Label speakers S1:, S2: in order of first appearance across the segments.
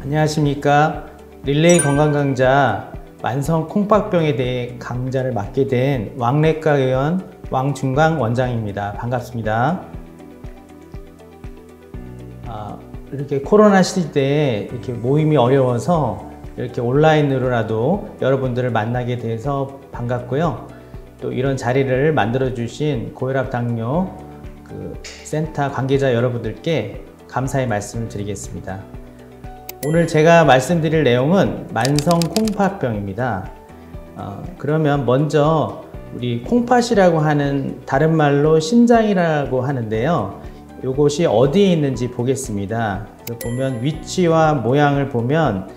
S1: 안녕하십니까. 릴레이 건강강좌 만성 콩팥병에 대해 강좌를 맡게 된 왕래과 의원 왕준강 원장입니다. 반갑습니다. 이렇게 코로나 시대에 이렇게 모임이 어려워서 이렇게 온라인으로라도 여러분들을 만나게 돼서 반갑고요. 또 이런 자리를 만들어 주신 고혈압 당뇨 센터 관계자 여러분들께 감사의 말씀을 드리겠습니다. 오늘 제가 말씀드릴 내용은 만성 콩팥병입니다. 그러면 먼저 우리 콩팥이라고 하는 다른 말로 신장이라고 하는데요. 이것이 어디에 있는지 보겠습니다. 그래서 보면 위치와 모양을 보면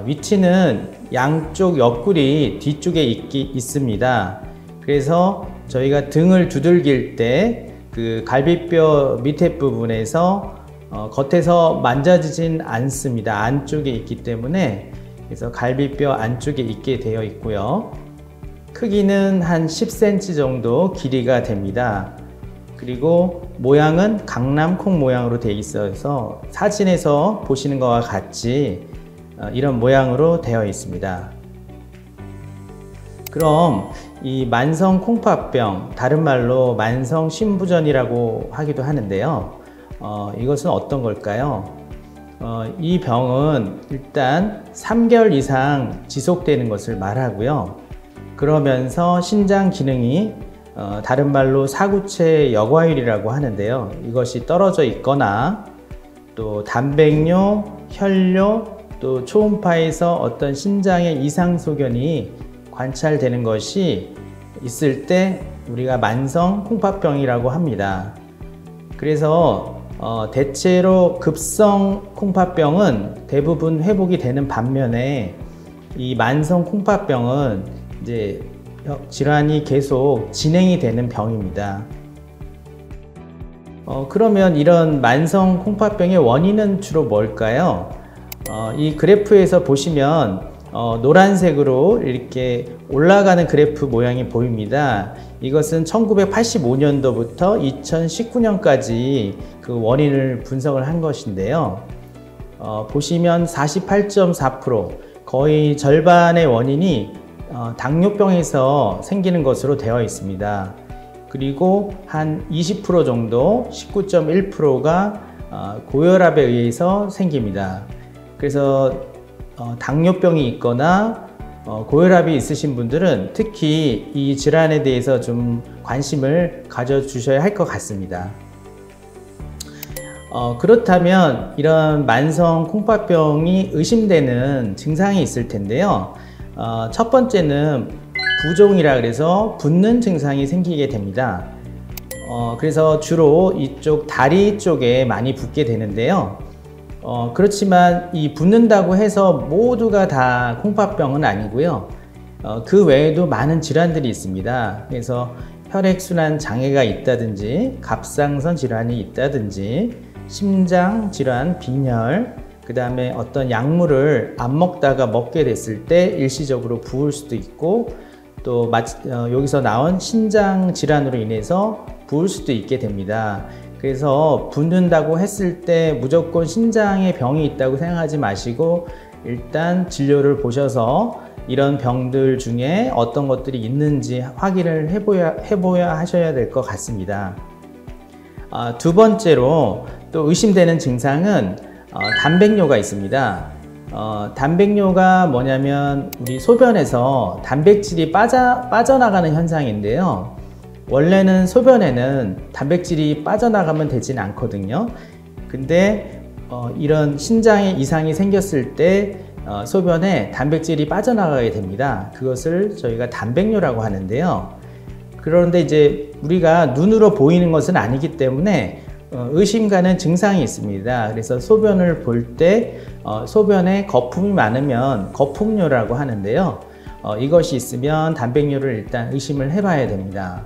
S1: 위치는 양쪽 옆구리 뒤쪽에 있습니다. 그래서 저희가 등을 두들길 때 그 갈비뼈 밑에 부분에서 겉에서 만져지진 않습니다. 안쪽에 있기 때문에 그래서 갈비뼈 안쪽에 있게 되어 있고요. 크기는 한 10cm 정도 길이가 됩니다. 그리고 모양은 강낭콩 모양으로 되어 있어서 사진에서 보시는 것과 같이 이런 모양으로 되어 있습니다. 그럼 이 만성 콩팥병, 다른 말로 만성 신부전이라고 하기도 하는데요. 이것은 어떤 걸까요? 이 병은 일단 3개월 이상 지속되는 것을 말하고요. 그러면서 신장 기능이 다른 말로 사구체 역화율이라고 하는데요. 이것이 떨어져 있거나 또 단백뇨, 혈뇨, 또 초음파에서 어떤 신장의 이상 소견이 관찰되는 것이 있을 때 우리가 만성 콩팥병이라고 합니다. 그래서 대체로 급성 콩팥병은 대부분 회복이 되는 반면에 이 만성 콩팥병은 이제 질환이 계속 진행이 되는 병입니다. 그러면 이런 만성 콩팥병의 원인은 주로 뭘까요? 이 그래프에서 보시면 노란색으로 이렇게 올라가는 그래프 모양이 보입니다. 이것은 1985년도부터 2019년까지 그 원인을 분석을 한 것인데요. 보시면 48.4%, 거의 절반의 원인이 당뇨병에서 생기는 것으로 되어 있습니다. 그리고 한 20% 정도, 19.1%가 고혈압에 의해서 생깁니다. 그래서 당뇨병이 있거나 고혈압이 있으신 분들은 특히 이 질환에 대해서 좀 관심을 가져주셔야 할 것 같습니다. 그렇다면 이런 만성 콩팥병이 의심되는 증상이 있을 텐데요. 첫 번째는 부종이라 그래서 붓는 증상이 생기게 됩니다. 그래서 주로 이쪽 다리 쪽에 많이 붓게 되는데요. 그렇지만 이 붓는다고 해서 모두가 다 콩팥병은 아니고요. 그 외에도 많은 질환들이 있습니다. 그래서 혈액순환 장애가 있다든지 갑상선 질환이 있다든지 심장 질환, 빈혈, 그 다음에 어떤 약물을 안 먹다가 먹게 됐을 때 일시적으로 부을 수도 있고 또 여기서 나온 신장 질환으로 인해서 부을 수도 있게 됩니다. 그래서 붓는다고 했을 때 무조건 신장에 병이 있다고 생각하지 마시고 일단 진료를 보셔서 이런 병들 중에 어떤 것들이 있는지 확인을 해보야 하셔야 될 것 같습니다. 두 번째로 또 의심되는 증상은 단백뇨가 있습니다. 단백뇨가 뭐냐면 우리 소변에서 단백질이 빠져나가는 현상인데요. 원래는 소변에는 단백질이 빠져나가면 되진 않거든요. 근데 이런 신장에 이상이 생겼을 때 소변에 단백질이 빠져나가게 됩니다. 그것을 저희가 단백뇨라고 하는데요. 그런데 이제 우리가 눈으로 보이는 것은 아니기 때문에 의심 가는 증상이 있습니다. 그래서 소변을 볼 때 소변에 거품이 많으면 거품뇨라고 하는데요. 이것이 있으면 단백뇨를 일단 의심을 해봐야 됩니다.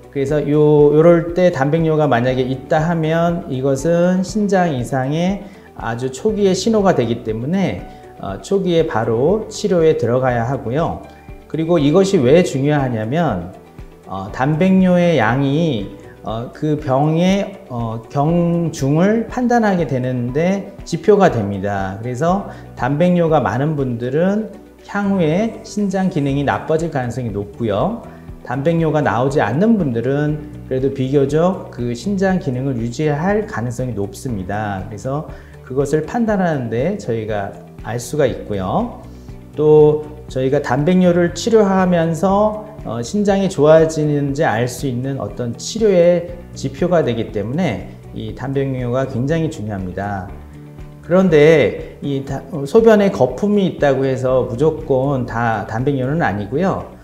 S1: 그래서 요럴 때 단백뇨가 만약에 있다 하면 이것은 신장 이상의 아주 초기의 신호가 되기 때문에 초기에 바로 치료에 들어가야 하고요. 그리고 이것이 왜 중요하냐면 단백뇨의 양이 그 병의 경중을 판단하게 되는데 지표가 됩니다. 그래서 단백뇨가 많은 분들은 향후에 신장 기능이 나빠질 가능성이 높고요. 단백뇨가 나오지 않는 분들은 그래도 비교적 그 신장 기능을 유지할 가능성이 높습니다. 그래서 그것을 판단하는데 저희가 알 수가 있고요. 또 저희가 단백뇨를 치료하면서 신장이 좋아지는지 알 수 있는 어떤 치료의 지표가 되기 때문에 이 단백뇨가 굉장히 중요합니다. 그런데 이 소변에 거품이 있다고 해서 무조건 다 단백뇨는 아니고요.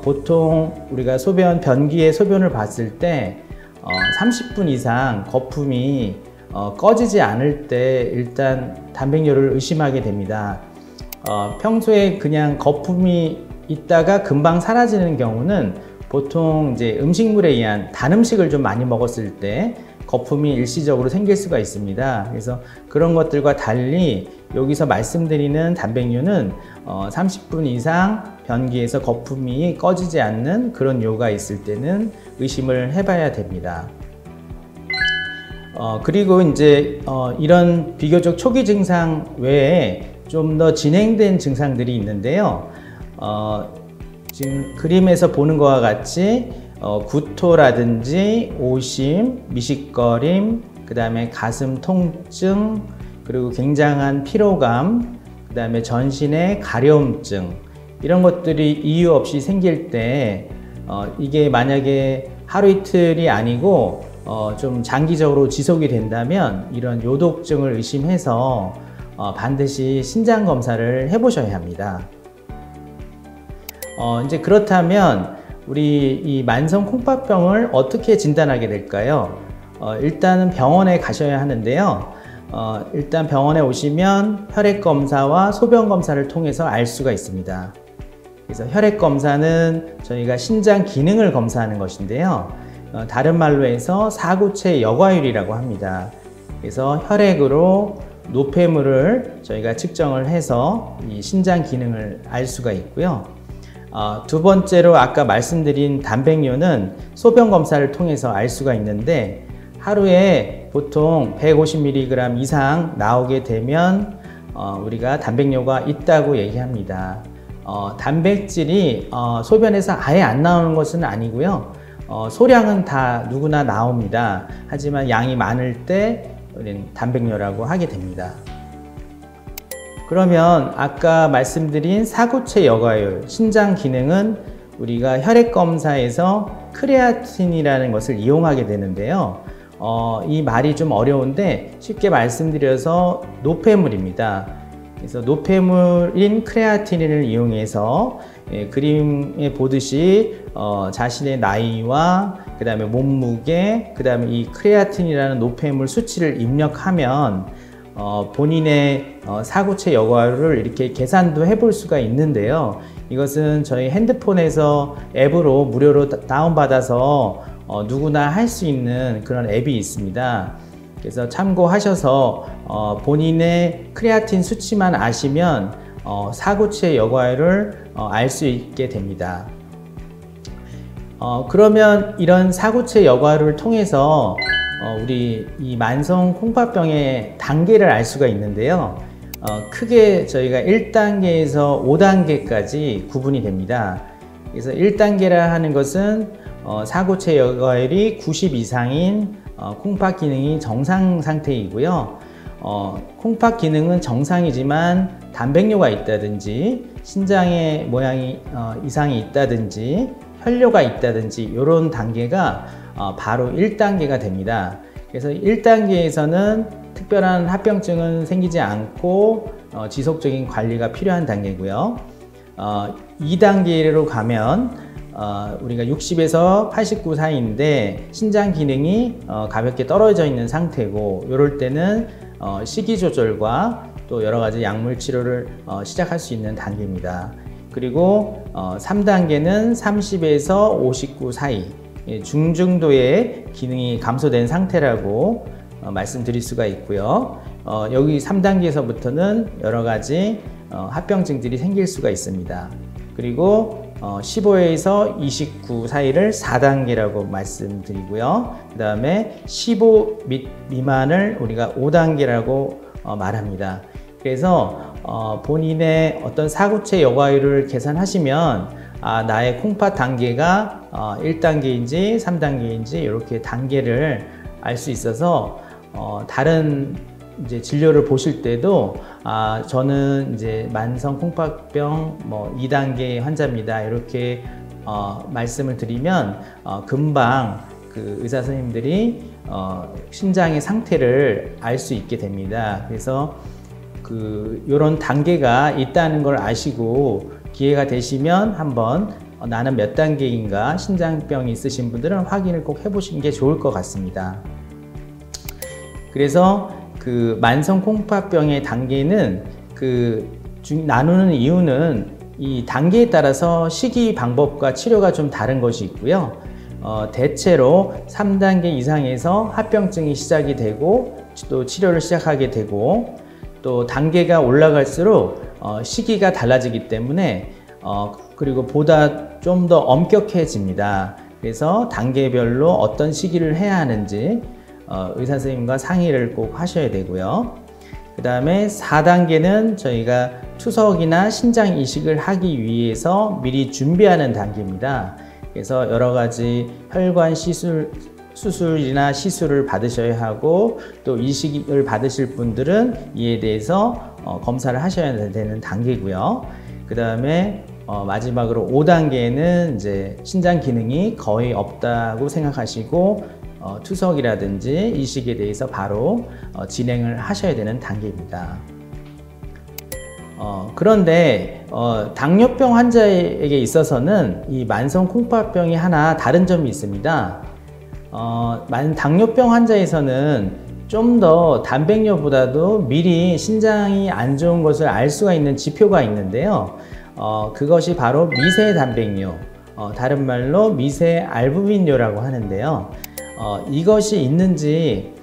S1: 보통 우리가 변기의 소변을 봤을 때 30분 이상 거품이 꺼지지 않을 때 일단 단백뇨를 의심하게 됩니다. 평소에 그냥 거품이 있다가 금방 사라지는 경우는 보통 이제 음식물에 의한 단 음식을 좀 많이 먹었을 때 거품이 일시적으로 생길 수가 있습니다. 그래서 그런 것들과 달리 여기서 말씀드리는 단백뇨는 30분 이상 변기에서 거품이 꺼지지 않는 그런 뇨가 있을 때는 의심을 해봐야 됩니다. 그리고 이제 이런 비교적 초기 증상 외에 좀 더 진행된 증상들이 있는데요. 지금 그림에서 보는 것과 같이 구토라든지 오심, 미식거림, 그 다음에 가슴 통증, 그리고 굉장한 피로감, 그 다음에 전신의 가려움증, 이런 것들이 이유 없이 생길 때 이게 만약에 하루 이틀이 아니고 좀 장기적으로 지속이 된다면 이런 요독증을 의심해서 반드시 신장 검사를 해보셔야 합니다. 이제 그렇다면 우리 이 만성 콩팥병을 어떻게 진단하게 될까요? 일단은 병원에 가셔야 하는데요. 일단 병원에 오시면 혈액 검사와 소변 검사를 통해서 알 수가 있습니다. 그래서 혈액 검사는 저희가 신장 기능을 검사하는 것인데요. 다른 말로 해서 사구체 여과율이라고 합니다. 그래서 혈액으로 노폐물을 저희가 측정을 해서 이 신장 기능을 알 수가 있고요. 두 번째로 아까 말씀드린 단백뇨는 소변 검사를 통해서 알 수가 있는데 하루에 보통 150mg 이상 나오게 되면 우리가 단백뇨가 있다고 얘기합니다. 단백질이 소변에서 아예 안 나오는 것은 아니고요. 소량은 다 누구나 나옵니다. 하지만 양이 많을 때 우리는 단백뇨라고 하게 됩니다. 그러면 아까 말씀드린 사구체 여과율, 신장 기능은 우리가 혈액 검사에서 크레아틴이라는 것을 이용하게 되는데요. 이 말이 좀 어려운데 쉽게 말씀드려서 노폐물입니다. 그래서 노폐물인 크레아틴을 이용해서 그림에 보듯이 자신의 나이와 그 다음에 몸무게, 그 다음에 이 크레아틴이라는 노폐물 수치를 입력하면 본인의 사구체 여과율을 이렇게 계산도 해볼 수가 있는데요. 이것은 저희 핸드폰에서 앱으로 무료로 다운받아서 누구나 할 수 있는 그런 앱이 있습니다. 그래서 참고하셔서 본인의 크레아틴 수치만 아시면 사구체 여과율을 알 수 있게 됩니다. 그러면 이런 사구체 여과율을 통해서 우리 이 만성 콩팥병의 단계를 알 수가 있는데요. 크게 저희가 1단계에서 5단계까지 구분이 됩니다. 그래서 1단계라 하는 것은 사구체 여과율이 90 이상인 콩팥 기능이 정상 상태이고요. 콩팥 기능은 정상이지만 단백뇨가 있다든지 신장의 모양이 이상이 있다든지 혈뇨가 있다든지 이런 단계가 바로 1단계가 됩니다. 그래서 1단계에서는 특별한 합병증은 생기지 않고 지속적인 관리가 필요한 단계고요. 2단계로 가면 우리가 60에서 89 사이인데 신장 기능이 가볍게 떨어져 있는 상태고 이럴 때는 식이 조절과 또 여러 가지 약물 치료를 시작할 수 있는 단계입니다. 그리고 3단계는 30에서 59 사이 중증도의 기능이 감소된 상태라고 말씀드릴 수가 있고요. 여기 3단계에서부터는 여러 가지 합병증들이 생길 수가 있습니다. 그리고 15에서 29 사이를 4단계라고 말씀드리고요. 그 다음에 15 미만을 우리가 5단계라고 말합니다. 그래서 본인의 어떤 사구체 여과율을 계산하시면 나의 콩팥 단계가 1단계인지 3단계인지 이렇게 단계를 알 수 있어서 다른 이제 진료를 보실 때도 저는 이제 만성 콩팥병 2단계 환자입니다 이렇게 말씀을 드리면 금방 그 의사 선생님들이 신장의 상태를 알 수 있게 됩니다. 그래서 이런 단계가 있다는 걸 아시고 기회가 되시면 한번 나는 몇 단계인가 신장병이 있으신 분들은 확인을 꼭 해보시는 게 좋을 것 같습니다. 그래서 그 만성 콩팥병의 단계는 나누는 이유는 이 단계에 따라서 시기 방법과 치료가 좀 다른 것이 있고요. 대체로 3단계 이상에서 합병증이 시작이 되고 또 치료를 시작하게 되고 또 단계가 올라갈수록 시기가 달라지기 때문에 그리고 보다 좀 더 엄격해집니다. 그래서 단계별로 어떤 시기를 해야 하는지 의사 선생님과 상의를 꼭 하셔야 되고요. 그 다음에 4단계는 저희가 투석이나 신장 이식을 하기 위해서 미리 준비하는 단계입니다. 그래서 여러 가지 혈관 수술이나 시술을 받으셔야 하고 또 이식을 받으실 분들은 이에 대해서 검사를 하셔야 되는 단계고요. 그 다음에 마지막으로 5단계는 이제 신장 기능이 거의 없다고 생각하시고 투석이라든지 이식에 대해서 바로 진행을 하셔야 되는 단계입니다. 그런데 당뇨병 환자에게 있어서는 이 만성 콩팥병이 하나 다른 점이 있습니다. 당뇨병 환자에서는 좀 더 단백뇨보다도 미리 신장이 안 좋은 것을 알 수가 있는 지표가 있는데요. 그것이 바로 미세 단백뇨, 다른 말로 미세 알부민뇨라고 하는데요. 이것이 있는지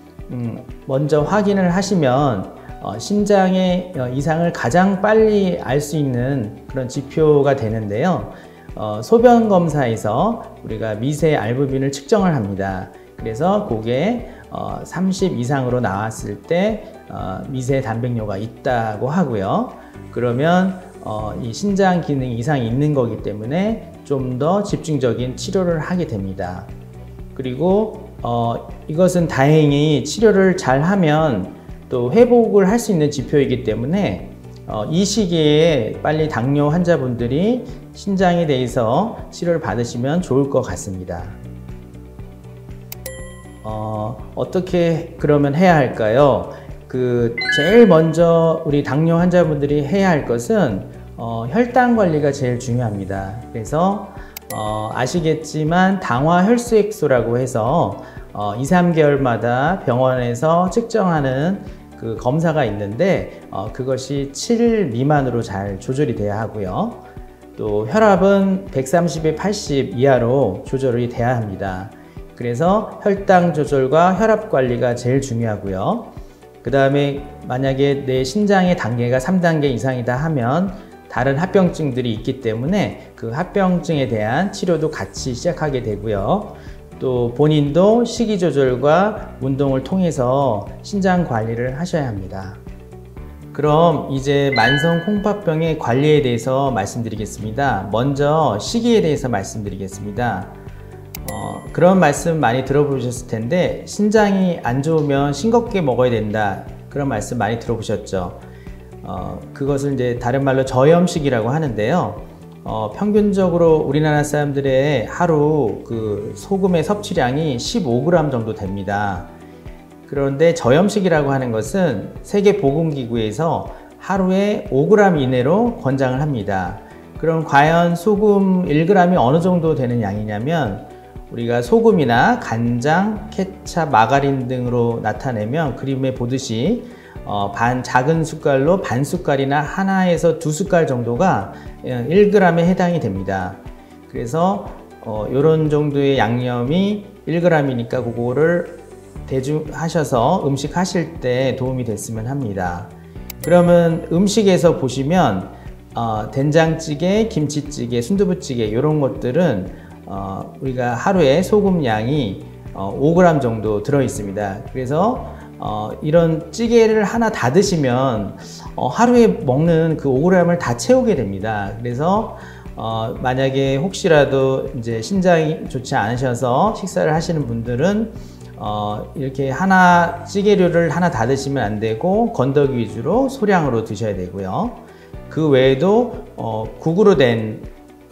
S1: 먼저 확인을 하시면 신장의 이상을 가장 빨리 알 수 있는 그런 지표가 되는데요. 소변 검사에서 우리가 미세 알부민을 측정을 합니다. 그래서 그게 30 이상으로 나왔을 때 미세 단백뇨가 있다고 하고요. 그러면 이 신장 기능 이상이 있는 거기 때문에 좀 더 집중적인 치료를 하게 됩니다. 그리고 이것은 다행히 치료를 잘 하면 또 회복을 할 수 있는 지표이기 때문에 이 시기에 빨리 당뇨 환자분들이 신장에 대해서 치료를 받으시면 좋을 것 같습니다. 어떻게 그러면 해야 할까요? 제일 먼저 우리 당뇨 환자분들이 해야 할 것은 혈당 관리가 제일 중요합니다. 그래서 아시겠지만 당화 혈수액소라고 해서 2, 3개월마다 병원에서 측정하는 그 검사가 있는데 그것이 7 미만으로 잘 조절이 돼야 하고요. 또 혈압은 130에 80 이하로 조절이 돼야 합니다. 그래서 혈당 조절과 혈압 관리가 제일 중요하고요. 그 다음에 만약에 내 신장의 단계가 3단계 이상이다 하면 다른 합병증들이 있기 때문에 그 합병증에 대한 치료도 같이 시작하게 되고요. 또 본인도 식이 조절과 운동을 통해서 신장 관리를 하셔야 합니다. 그럼 이제 만성 콩팥병의 관리에 대해서 말씀드리겠습니다. 먼저 식이에 대해서 말씀드리겠습니다. 그런 말씀 많이 들어보셨을 텐데 신장이 안 좋으면 싱겁게 먹어야 된다, 그런 말씀 많이 들어보셨죠. 그것을 이제 다른 말로 저염식이라고 하는데요. 평균적으로 우리나라 사람들의 하루 그 소금의 섭취량이 15g 정도 됩니다. 그런데 저염식이라고 하는 것은 세계보건기구에서 하루에 5g 이내로 권장을 합니다. 그럼 과연 소금 1g이 어느 정도 되는 양이냐면 우리가 소금이나 간장, 케찹, 마가린 등으로 나타내면 그림에 보듯이 작은 숟갈로 반 숟갈이나 하나에서 2숟갈 정도가 1g에 해당이 됩니다. 그래서 이런 정도의 양념이 1g이니까 그거를 대중하셔서 음식 하실 때 도움이 됐으면 합니다. 그러면 음식에서 보시면 된장찌개, 김치찌개, 순두부찌개 이런 것들은 우리가 하루에 소금 양이 5g 정도 들어 있습니다. 그래서 이런 찌개를 하나 다 드시면 하루에 먹는 그 5g을 다 채우게 됩니다. 그래서 만약에 혹시라도 이제 신장이 좋지 않으셔서 식사를 하시는 분들은 이렇게 찌개류를 하나 다 드시면 안 되고 건더기 위주로 소량으로 드셔야 되고요. 그 외에도 국으로 된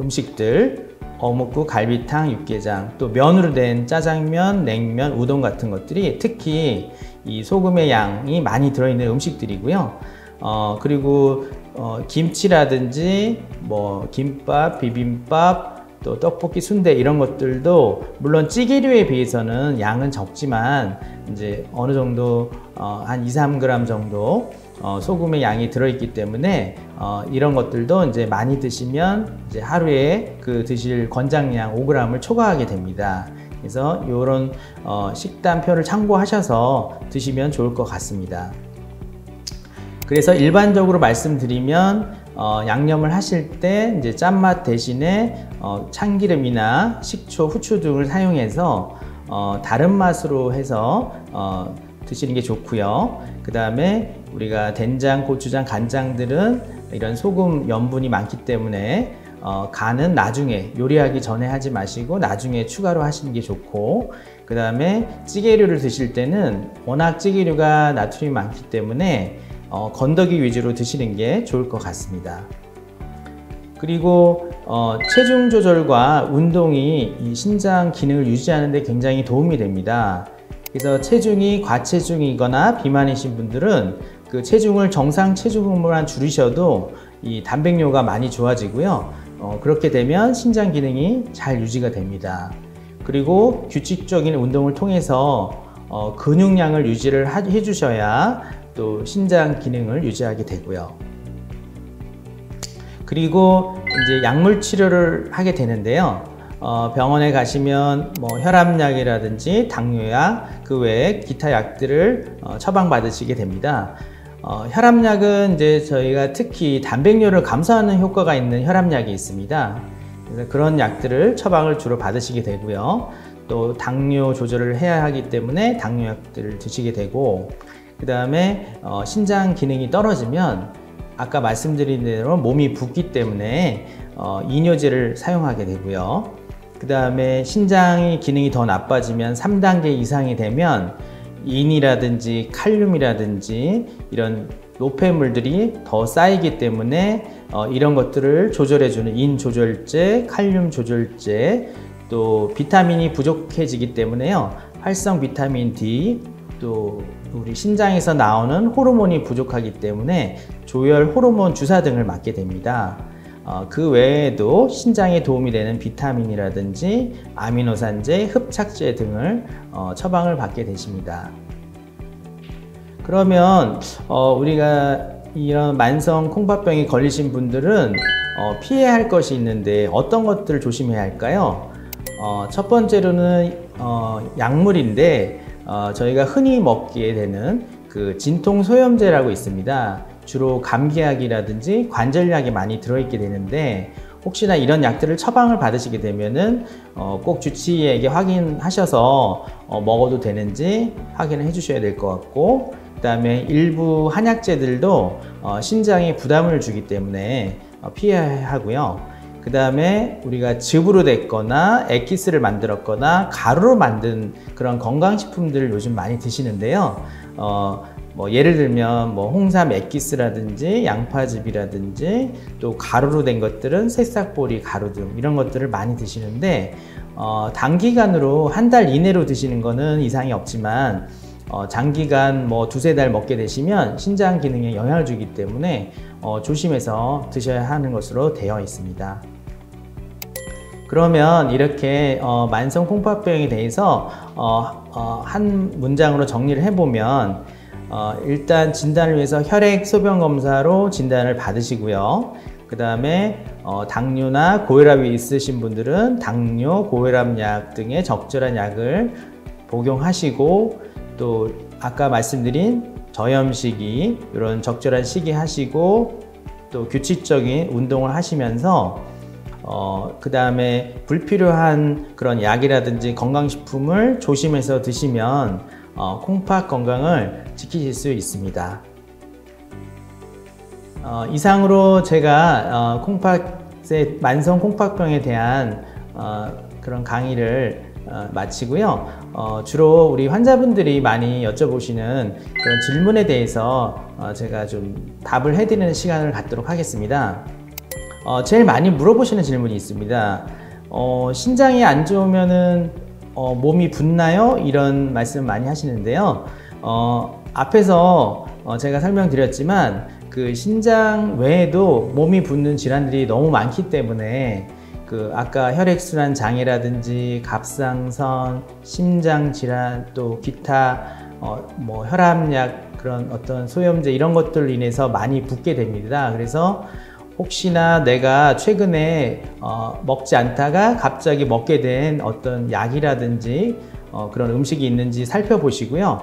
S1: 음식들, 어묵국, 갈비탕, 육개장, 또 면으로 된 짜장면, 냉면, 우동 같은 것들이 특히 이 소금의 양이 많이 들어있는 음식들이고요. 그리고 김치라든지 뭐 김밥, 비빔밥, 또 떡볶이, 순대 이런 것들도 물론 찌개류에 비해서는 양은 적지만 이제 어느 정도 한 2-3g 정도 소금의 양이 들어있기 때문에 이런 것들도 이제 많이 드시면 이제 하루에 그 드실 권장량 5g을 초과하게 됩니다. 그래서 이런 식단표를 참고하셔서 드시면 좋을 것 같습니다. 그래서 일반적으로 말씀드리면 양념을 하실 때 이제 짠맛 대신에 참기름이나 식초, 후추 등을 사용해서 다른 맛으로 해서 드시는 게 좋고요. 그 다음에 우리가 된장, 고추장, 간장들은 이런 소금 염분이 많기 때문에 간은 나중에 요리하기 전에 하지 마시고 나중에 추가로 하시는 게 좋고, 그 다음에 찌개류를 드실 때는 워낙 찌개류가 나트륨이 많기 때문에 건더기 위주로 드시는 게 좋을 것 같습니다. 그리고 체중 조절과 운동이 이 신장 기능을 유지하는 데 굉장히 도움이 됩니다. 그래서 체중이 과체중이거나 비만이신 분들은 그 체중을 정상 체중으로만 줄이셔도 이 단백뇨가 많이 좋아지고요. 그렇게 되면 신장 기능이 잘 유지가 됩니다. 그리고 규칙적인 운동을 통해서 근육량을 유지를 해주셔야 또 신장 기능을 유지하게 되고요. 그리고 이제 약물 치료를 하게 되는데요. 병원에 가시면 뭐 혈압약이라든지 당뇨약, 그 외에 기타 약들을 처방받으시게 됩니다. 혈압약은 이제 저희가 특히 단백뇨를 감소하는 효과가 있는 혈압약이 있습니다. 그래서 그런 약들을 처방을 주로 받으시게 되고요. 또 당뇨 조절을 해야 하기 때문에 당뇨약들을 드시게 되고, 그 다음에 신장 기능이 떨어지면 아까 말씀드린 대로 몸이 붓기 때문에 이뇨제를 사용하게 되고요. 그 다음에 신장의 기능이 더 나빠지면 3단계 이상이 되면 인이라든지 칼륨이라든지 이런 노폐물들이 더 쌓이기 때문에 이런 것들을 조절해주는 인 조절제, 칼륨 조절제, 또 비타민이 부족해지기 때문에요. 활성 비타민 D, 또 우리 신장에서 나오는 호르몬이 부족하기 때문에 조혈 호르몬 주사 등을 맞게 됩니다. 그 외에도 신장에 도움이 되는 비타민이라든지 아미노산제, 흡착제 등을 처방을 받게 되십니다. 그러면 우리가 이런 만성 콩팥병에 걸리신 분들은 피해야 할 것이 있는데 어떤 것들을 조심해야 할까요? 첫 번째로는 약물인데 저희가 흔히 먹게 되는 그 진통소염제라고 있습니다. 주로 감기약이라든지 관절약이 많이 들어있게 되는데, 혹시나 이런 약들을 처방을 받으시게 되면은 꼭 주치의에게 확인하셔서 먹어도 되는지 확인을 해 주셔야 될 것 같고, 그 다음에 일부 한약재들도 신장에 부담을 주기 때문에 피해야 하고요. 그 다음에 우리가 즙으로 됐거나 액기스를 만들었거나 가루로 만든 그런 건강식품들을 요즘 많이 드시는데요. 뭐 예를 들면 뭐 홍삼 액기스라든지 양파즙이라든지 또 가루로 된 것들은 새싹보리 가루 등 이런 것들을 많이 드시는데, 단기간으로 한 달 이내로 드시는 거는 이상이 없지만 장기간 뭐 2-3달 먹게 되시면 신장 기능에 영향을 주기 때문에 조심해서 드셔야 하는 것으로 되어 있습니다. 그러면 이렇게 만성 콩팥병에 대해서 한 문장으로 정리를 해보면, 일단 진단을 위해서 혈액 소변 검사로 진단을 받으시고요. 그 다음에 당뇨나 고혈압이 있으신 분들은 당뇨, 고혈압약 등의 적절한 약을 복용하시고, 또 아까 말씀드린 저염식이 이런 적절한 식이 하시고, 또 규칙적인 운동을 하시면서 그 다음에 불필요한 그런 약이라든지 건강식품을 조심해서 드시면 콩팥 건강을 지키실 수 있습니다. 이상으로 제가 만성 콩팥병에 대한 그런 강의를 마치고요. 주로 우리 환자분들이 많이 여쭤보시는 그런 질문에 대해서 제가 좀 답을 해드리는 시간을 갖도록 하겠습니다. 제일 많이 물어보시는 질문이 있습니다. 신장이 안 좋으면은 몸이 붓나요? 이런 말씀 많이 하시는데요. 앞에서 제가 설명드렸지만 그 신장 외에도 몸이 붓는 질환들이 너무 많기 때문에 아까 혈액순환 장애라든지 갑상선, 심장 질환, 또 기타 혈압약, 그런 어떤 소염제 이런 것들로 인해서 많이 붓게 됩니다. 그래서 혹시나 내가 최근에 먹지 않다가 갑자기 먹게 된 어떤 약이라든지 그런 음식이 있는지 살펴보시고요.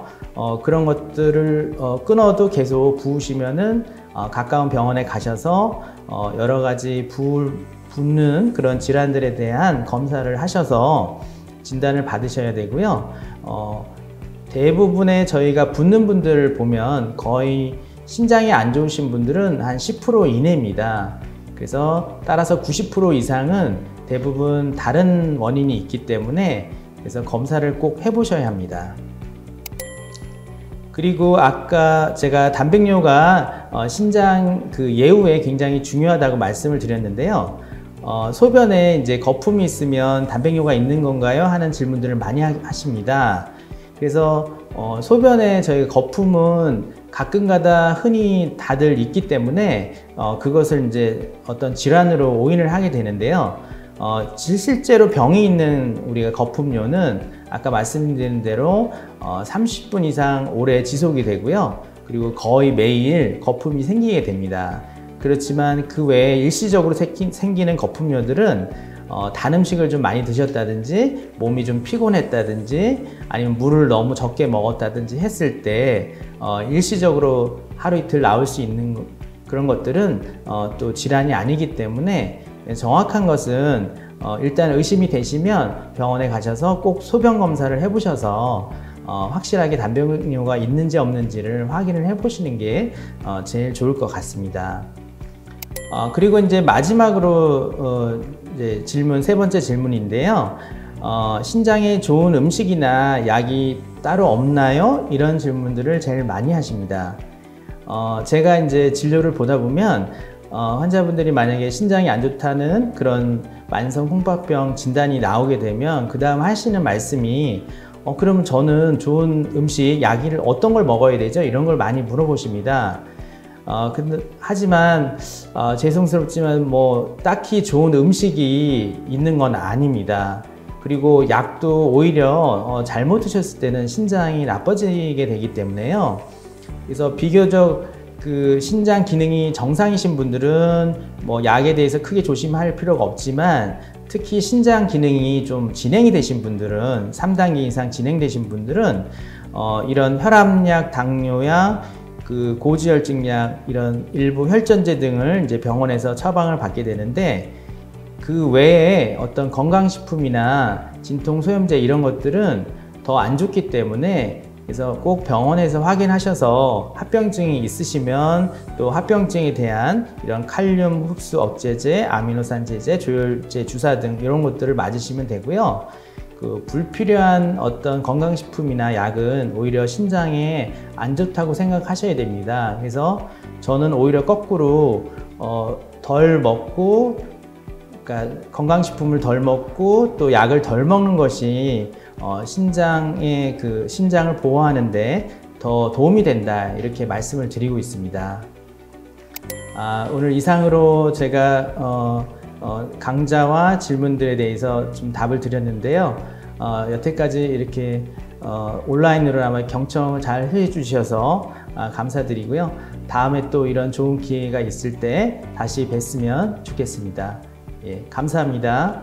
S1: 그런 것들을 끊어도 계속 부으시면은 가까운 병원에 가셔서 여러 가지 붓는 그런 질환들에 대한 검사를 하셔서 진단을 받으셔야 되고요. 대부분의 저희가 붓는 분들을 보면 거의 신장이 안 좋으신 분들은 한 10% 이내입니다. 그래서 따라서 90% 이상은 대부분 다른 원인이 있기 때문에 그래서 검사를 꼭 해보셔야 합니다. 그리고 아까 제가 단백뇨가 신장 예후에 굉장히 중요하다고 말씀을 드렸는데요. 소변에 이제 거품이 있으면 단백뇨가 있는 건가요? 하는 질문들을 많이 하십니다. 그래서 소변에 저희 거품은 가끔가다 흔히 다들 있기 때문에 그것을 이제 어떤 질환으로 오인을 하게 되는데요. 실제로 병이 있는 우리가 거품료는 아까 말씀드린 대로 30분 이상 오래 지속이 되고요. 그리고 거의 매일 거품이 생기게 됩니다. 그렇지만 그 외에 일시적으로 생기는 거품료들은 단 음식을 좀 많이 드셨다든지 몸이 좀 피곤했다든지 아니면 물을 너무 적게 먹었다든지 했을 때 일시적으로 하루 이틀 나올 수 있는 그런 것들은 또 질환이 아니기 때문에 정확한 것은 일단 의심이 되시면 병원에 가셔서 꼭 소변 검사를 해보셔서 확실하게 단백뇨가 있는지 없는지를 확인을 해보시는 게 제일 좋을 것 같습니다. 그리고 이제 마지막으로 이제 세 번째 질문인데요. 신장에 좋은 음식이나 약이 따로 없나요? 이런 질문들을 제일 많이 하십니다. 제가 이제 진료를 보다 보면 환자분들이 만약에 신장이 안 좋다는 그런 만성 콩팥병 진단이 나오게 되면 그 다음 하시는 말씀이 그럼 저는 좋은 음식, 약을 어떤 걸 먹어야 되죠? 이런 걸 많이 물어보십니다. 하지만 죄송스럽지만 딱히 좋은 음식이 있는 건 아닙니다. 그리고 약도 오히려 잘못 드셨을 때는 신장이 나빠지게 되기 때문에요. 그래서 비교적 신장 기능이 정상이신 분들은 약에 대해서 크게 조심할 필요가 없지만 특히 신장 기능이 좀 진행이 되신 분들은 3단계 이상 진행되신 분들은 이런 혈압약, 당뇨약, 고지혈증약, 이런 일부 혈전제 등을 이제 병원에서 처방을 받게 되는데 그 외에 어떤 건강식품이나 진통소염제 이런 것들은 더 안 좋기 때문에 그래서 꼭 병원에서 확인하셔서 합병증이 있으시면 또 합병증에 대한 이런 칼륨 흡수 억제제, 아미노산 제제, 조혈제 주사 등 이런 것들을 맞으시면 되고요. 불필요한 어떤 건강식품이나 약은 오히려 신장에 안 좋다고 생각하셔야 됩니다. 그래서 저는 오히려 거꾸로 덜 먹고, 그러니까 건강식품을 덜 먹고 또 약을 덜 먹는 것이 신장을 보호하는데 더 도움이 된다, 이렇게 말씀을 드리고 있습니다. 오늘 이상으로 제가 강좌와 질문들에 대해서 좀 답을 드렸는데요. 여태까지 이렇게 온라인으로나마 경청을 잘 해주셔서 감사드리고요. 다음에 또 이런 좋은 기회가 있을 때 다시 뵀으면 좋겠습니다. 예, 감사합니다.